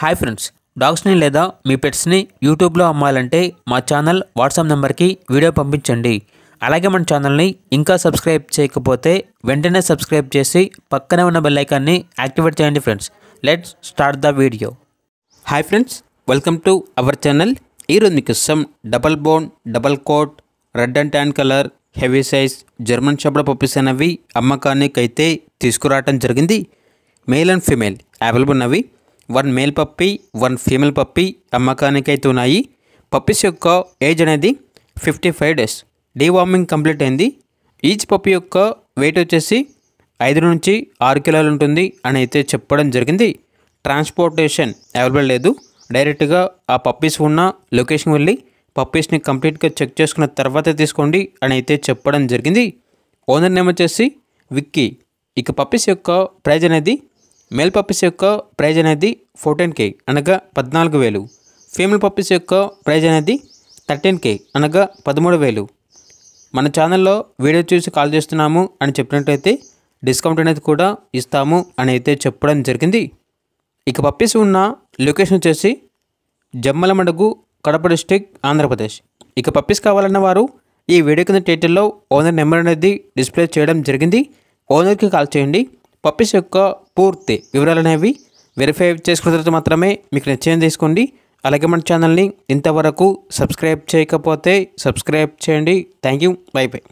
Hi friends, డాగ్స్ని లేదా మీ పెట్స్ని యూట్యూబ్లో అమ్మాలంటే మా ఛానల్ వాట్సాప్ నెంబర్కి వీడియో పంపించండి. అలాగే మన ఛానల్ని ఇంకా సబ్స్క్రైబ్ చేయకపోతే వెంటనే సబ్స్క్రైబ్ చేసి పక్కనే ఉన్న బెల్ ఐకాన్ని యాక్టివేట్ చేయండి. Friends, let's start the video. Hi friends, welcome to our channel. ఈరోజు మీకోసం double bone, double coat, red and tan colour, heavy size German shepherd puppies అనేవి అమ్మకానికి అయితే తీసుకురావడం జరిగింది. మేల్ అండ్ ఫీమేల్ అవైలబుల్ ఉన్నవి. 1 మేల్ పప్పీ, 1 ఫీమేల్ పప్పీ అమ్మకానికి అయితే ఉన్నాయి. పప్పీస్ యొక్క ఏజ్ అనేది 55 డేస్. డీవార్మింగ్ కంప్లీట్ అయింది. ఈచ్ పప్పీ యొక్క వెయిట్ వచ్చేసి 5 నుంచి 6 కిలోలు ఉంటుంది అని అయితే చెప్పడం జరిగింది. ట్రాన్స్పోర్టేషన్ అవైలబుల్ లేదు. డైరెక్ట్గా ఆ పప్పీస్ ఉన్న లొకేషన్ వెళ్ళి పప్పీస్ని కంప్లీట్గా చెక్ చేసుకున్న తర్వాత తీసుకోండి అని అయితే చెప్పడం జరిగింది. ఓనర్ నేమ్ వచ్చేసి విక్కీ. ఇక పప్పీస్ యొక్క ప్రైజ్ అనేది మేల్ పప్పీస్ యొక్క ప్రైజ్ అనేది 14K అనగా 14,000. ఫీమేల్ పప్పీస్ యొక్క ప్రైజ్ అనేది 13K అనగా 13,000. మన ఛానల్లో వీడియో చూసి కాల్ చేస్తున్నాము అని చెప్పినట్టయితే డిస్కౌంట్ అనేది కూడా ఇస్తాము అని అయితే చెప్పడం జరిగింది. ఇక పప్పీస్ ఉన్న లొకేషన్ వచ్చేసి జమ్మలమడుగు, కడప డిస్ట్రిక్ట్, ఆంధ్రప్రదేశ్. ఇక పప్పీస్ కావాలన్న వారు ఈ వీడియో కింద టైటిల్లో ఓనర్ నెంబర్ అనేది డిస్ప్లే చేయడం జరిగింది. ఓనర్కి కాల్ చేయండి. పప్పీస్ యొక్క పూర్తి వివరాలు అనేవి వెరిఫై చేసుకున్న తర్వాత మాత్రమే మీకు నచ్చేది తీసుకోండి. అలాగే మన ఛానల్ని ఇంతవరకు సబ్స్క్రైబ్ చేయకపోతే సబ్స్క్రైబ్ చేయండి. Thank you. By by.